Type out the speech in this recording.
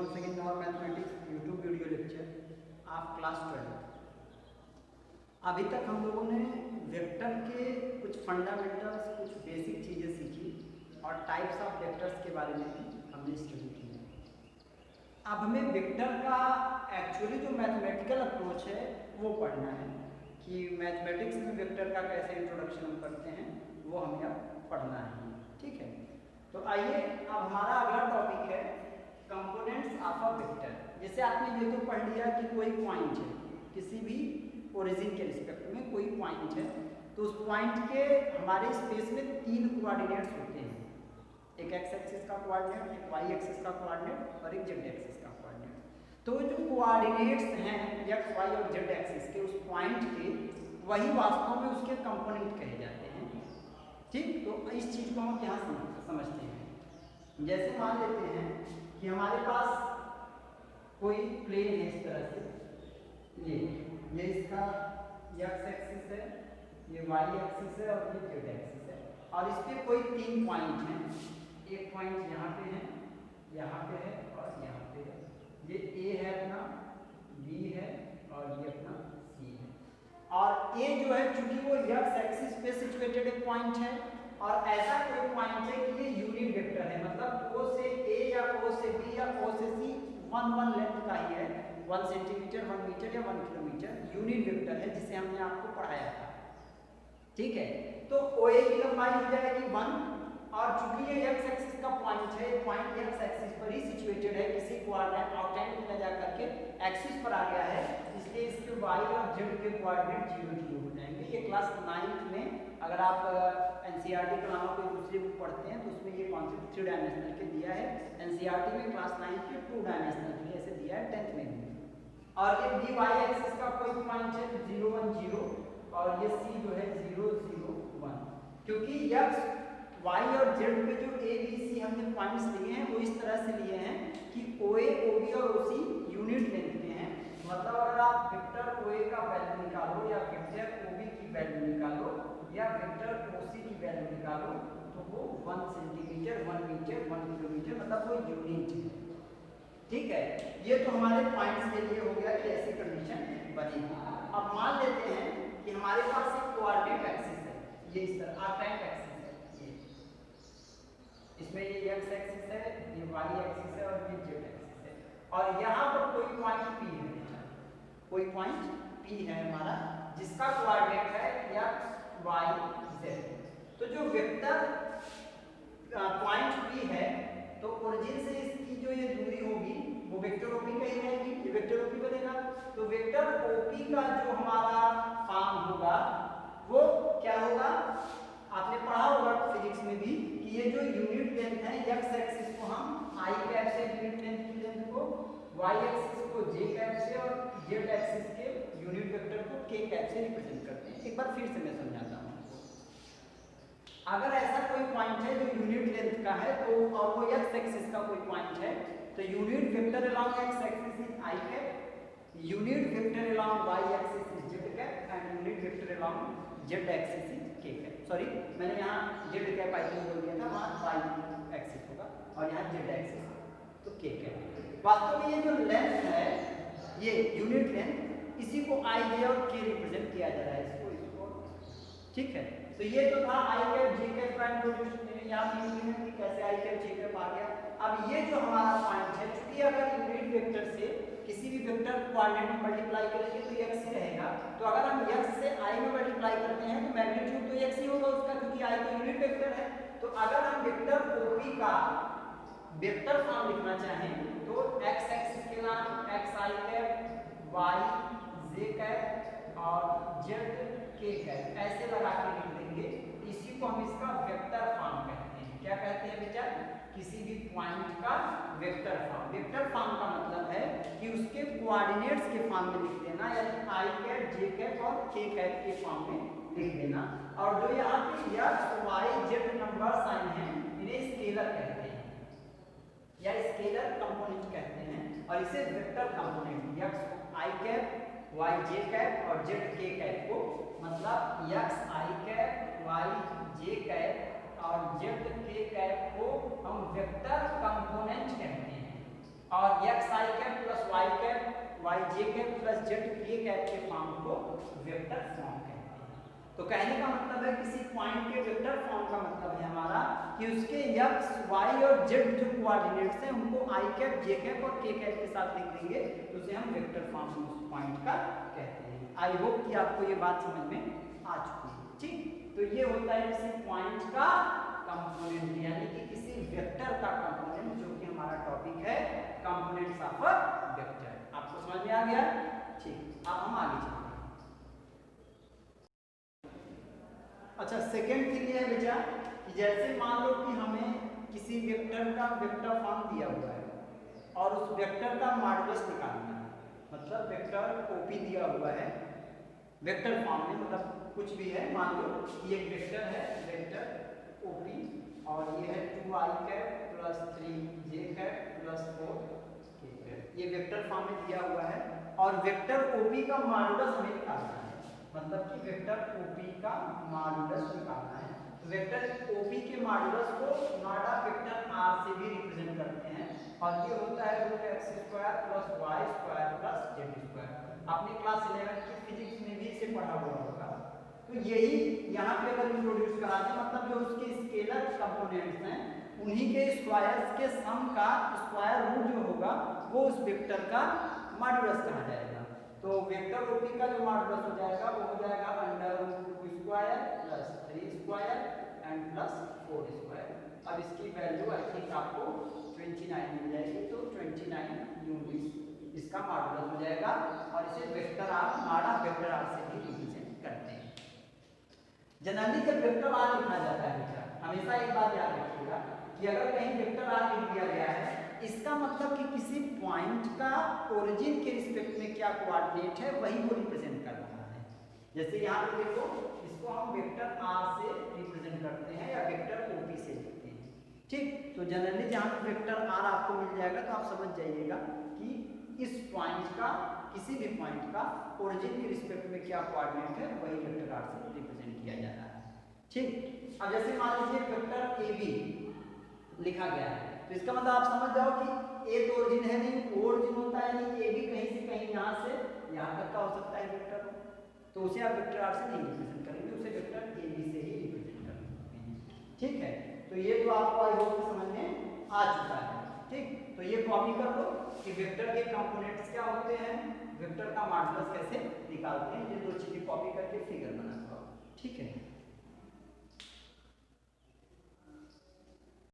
once again in our mathematics YouTube video lecture of class 12। अभी तक हम लोगों ने वेक्टर के कुछ फंडामेंटल्स, कुछ बेसिक चीज़ें सीखी और टाइप्स ऑफ वेक्टर्स के बारे में भी हमने स्टडी की। अब हमें वेक्टर का एक्चुअली जो मैथमेटिकल अप्रोच है वो पढ़ना है कि मैथमेटिक्स में वेक्टर का कैसे इंट्रोडक्शन हम करते हैं, वो हमें अब पढ़ना है। ठीक है, तो आइए अब हमारा अगला टॉपिक है कंपोनेंट्स ऑफ अ वेक्टर। जैसे आपने ये तो पढ़ लिया कि कोई पॉइंट है, किसी भी ओरिजिन के रिस्पेक्ट में कोई पॉइंट है, तो उस पॉइंट के हमारे स्पेस में तीन कोऑर्डिनेट्स होते हैं, एक एक्स एक्सिस का कोऑर्डिनेट, एक वाई एक्सिस का कोऑर्डिनेट और एक जेड एक्सिस का कोऑर्डिनेट। तो जो कोऑर्डिनेट्स हैं एक्स वाई और जेड एक्सिस के उस पॉइंट के, वही वास्तव में उसके कंपोनेंट कहे जाते हैं। ठीक, तो इस चीज़ को हम यहाँ समझते हैं। जैसे मान लेते हैं कि हमारे पास कोई प्लेन है इस तरह से, ये इसका एक्स एक्सिस है, ये वाई एक्सिस है और ये जेड एक्सिस है, और इस पे कोई तीन पॉइंट हैं। एक पॉइंट यहाँ पे है, यहाँ पे है और यहाँ पे है। ये ए है अपना, बी है और ये अपना सी है। और ए जो है चूंकि वो एक्स एक्सिस पे सिचुएटेड एक पॉइंट है और ऐसा कोई पॉइंट है कि ये यूनिट वेक्टर है, मतलब ओ से ए या ओ से बी या ओ से सी वन लेंथ का ही है, 1 सेंटीमीटर 1 मीटर या 1 किलोमीटर यूनिट वेक्टर है, जिसे हमने आपको पढ़ाया था। ठीक है, तो OA की लंबाई हो जाएगी 1, और चूंकि ये एक्स एक्सिस का पॉइंट है, पॉइंट एक्स एक्सिस पर ही सिचुएटेड है, किसी कोऑर्डिनेट आउटलाइन में जा करके एक्सिस पर आ गया है, इसलिए इसके वाई और जेड के कोऑर्डिनेट 0 0 हो जाएंगे। ये क्लास 9th में अगर आप NCERT के अलावा कोई दूसरी बुक पढ़ते हैं तो उसमें ये कॉन्सेप्ट 3 डायमेंशनल के दिया है। NCERT में क्लास 9 के 2 डायमेंशनल के ऐसे दिया है 10th में भी। और ये डी वाई एक्सिस का कोई पॉइंट है 0 1 0 और ये सी जो है 0 0 1, क्योंकि एक्स वाई और जेड पे जो ए बी सी हमने पॉइंट्स लिए हैं वो इस तरह से लिए हैं कि OA OB और OC यूनिट लेंथ के हैं। मतलब अगर आप वेक्टर OA का वैल्यू निकालो या वेक्टर OB की वैल्यू निकालो या वेक्टर OC की वैल्यू निकालो तो वो 1 सेंटीमीटर 1 मीटर 1 किलोमीटर मतलब वो यूनिट है। ठीक है, ये तो हमारे पॉइंट्स के लिए हो गया कि ऐसी कंडीशन बनेगी। अब मान लेते हैं कि हमारे पास एक कोऑर्डिनेट एक्सिस है, ये इस तरह आर्कटाइप एक्सिस है, ये इसमें ये एक्स एक्सिस है, ये वाई एक्सिस है और ये जेड एक्सिस है, और यहाँ पर कोई पॉइंट P है, कोई पॉइंट P है हमारा जिसका कोऑर्डिनेट है एक्स वाई जेड। तो जो वेक्टर पॉइंट P है तो ओरिजिन से इसकी जो ये दूरी होगी वो वेक्टर OP का ही रहेगी, ये वेक्टर OP बनेगा। तो वेक्टर OP का जो हमारा फॉर्म होगा वो क्या होगा, आपने पढ़ा होगा फिजिक्स में भी कि ये जो यूनिट लेंथ है एक्स एक्सिस को हम आई कैप से यूनिट लेंथ की लेंथ को, वाई एक्सिस को जे कैप से और जेड एक्सिस के यूनिट वेक्टर को के कैप से रिप्रेजेंट करते हैं। एक बार फिर से मैं समझाता हूँ। अगर ऐसा कोई पॉइंट है जो यूनिट लेंथ का है तो और वो एक्स एक्सिस का कोई पॉइंट है तो unit vector along X axis is I cap, unit vector along Y axis is Z cap and unit vector along Z axis is K cap. Sorry, मैंने यहाँ जेड कैप आई थिंक बोल दिया था, वहाँ Y axis होगा और यहाँ Z axis तो के कैप। वास्तव में ये जो लेंथ है ये यूनिट लेंथ, इसी को आई जे और के रिप्रेजेंट किया जा रहा है, इसको। ठीक है, तो ये तो था आई कैप जे कैप का इंट्रोड्यूशन, यहाँ भी कि कैसे आई कैप जे कैप आ गया। अब ये जो हमारा पॉइंट है, चूंकि अगर यूनिट वेक्टर से किसी भी वेक्टर कोऑर्डिनेट में मल्टीप्लाई करेंगे तो x ही रहेगा, तो अगर हम x से i में मल्टीप्लाई करते हैं तो मैग्नीट्यूड तो x ही होगा उसका, क्योंकि i तो यूनिट वेक्टर है। तो अगर हम वेक्टर OP का वेक्टर फॉर्म लिखना चाहें तो x एक्सिस के नाम xi cap, y j cap और z k कैप ऐसे लगा के लिख देंगे। इसी को हम इसका वेक्टर फॉर्म कहते हैं। क्या कहते हैं बेटा? किसी भी पॉइंट का वेक्टर फॉर्म। वेक्टर फॉर्म का मतलब है कि उसके कोऑर्डिनेट्स के फॉर्म में लिख देना, यानी आई कैप जे कैप और के कैप के फॉर्म में लिख देना। और जो यहाँ पे X Y Z number sign है इन्हें स्केलर कहते हैं या स्केलर कंपोनेंट कहते हैं, और इसे vector component X I cap Y J cap और जेड के कैप को, मतलब X I cap Y J cap और जेड के कैप को हम वेक्टर कंपोनेंट कहते हैं। और X I cap plus Y cap Y J cap plus Z K cap के फॉर्म को वेक्टर फॉर्म कहते हैं। तो कहने का मतलब है किसी पॉइंट के वेक्टर फॉर्म का मतलब है हमारा कि उसके एक्स वाई और जेड जो कोऑर्डिनेट्स हैं उनको आई कैप जे कैप और के कैप के साथ लिख देंगे तो उसे हम वेक्टर फॉर्म उस पॉइंट का कहते हैं। आई होप कि आपको ये बात समझ में आ चुकी है। ठीक, तो ये होता है किसी पॉइंट का कंपोनेंट यानी कि किसी वेक्टर का कंपोनेंट, जो कि हमारा टॉपिक है कंपोनेंट्स ऑफ अ वेक्टर। आपको समझ में आ गया? ठीक, अब हम आगे चलते हैं। अच्छा, सेकेंड थिंग ये है बेटा कि जैसे मान लो कि हमें किसी वेक्टर का वेक्टर फॉर्म दिया हुआ है और उस वेक्टर का मॉडुलस निकालना है, मतलब वेक्टर ओपी दिया हुआ है वेक्टर फॉर्म में, मतलब कुछ भी है, मान लो ये एक वेक्टर है वेक्टर ओपी और ये है 2i cap plus 3j cap plus 4k cap, ये वेक्टर फॉर्म में दिया हुआ है और वेक्टर ओपी का मॉडुलस हमें निकालना है, मतलब कि वेक्टर ओपी का मॉडुलस निकालना है। तो वेक्टर ओपी के मॉडुलस को नॉट ऑफ वेक्टर आर से भी रिप्रेजेंट करते हैं और ये होता है √x² plus y² plus z²। आपने क्लास 11 की फिजिक्स में भी इसे पढ़ा हुआ होगा। तो यही यहाँ पे अगर इंट्रोड्यूस करा दें, मतलब जो उसके स्केलर कंपोनेंट्स हैं उन्हीं के स्क्वायर्स के सम का स्क्वायर रूट जो होगा वो उस वेक्टर का मॉडुलस कहा जाएगा। तो वेक्टर ओपी का जो मॉडुलस हो जाएगा वो हो जाएगा √2² प्लस 3² एंड प्लस 4²। अब इसकी वैल्यू आई थिंक आपको 29 मिल जाएगी, तो 29 यूनिट्स इसका मॉडुलस हो जाएगा और इसे वेक्टर आर माडा वेक्टर आर से भी रिप्रेजेंट करते हैं। जनरली जब वेक्टर आर लिखा जाता है बेटा, हमेशा एक बात याद रखिएगा कि अगर कहीं वेक्टर आर लिख दिया गया है, इसका मतलब कि किसी पॉइंट का ओरिजिन के रिस्पेक्ट में क्या कोऑर्डिनेट है वही वो रिप्रेजेंट कर रहा है। जैसे यहाँ पे देखो, इसको हम वेक्टर आर से रिप्रेजेंट करते हैं या वेक्टर ओपी से लिखते हैं। ठीक, तो जनरली जहाँ पे वेक्टर आर आपको मिल जाएगा तो आप समझ जाइएगा कि इस पॉइंट का, किसी भी पॉइंट का ओरिजिन के रिस्पेक्ट में क्या कोऑर्डिनेट है वही वेक्टर आर से रिप्रेजेंट किया जा रहा है। ठीक, अब जैसे मान लीजिए वेक्टर ए बी लिखा गया है, तो इसका मतलब आप समझ जाओ कि ए तो ओरिजिन है नहीं, ओरिजिन होता है नहीं, ए बी कहीं से कहीं यहाँ से यहाँ तक का हो सकता है वेक्टर, तो उसे आप वेक्टर आर से नहीं रिप्रेजेंट करेंगे, उसे वेक्टर ए बी से ही रिप्रेजेंट कर सकते हैं। ठीक है, तो ये तो आपको आई होप समझ में आ चुका है। ठीक, तो ये कॉपी कर लो कि वेक्टर के कंपोनेंट्स क्या होते हैं, वेक्टर का मॉडुलस कैसे निकालते हैं, ये दो चीजें कॉपी करके फिगर बना लो। ठीक है।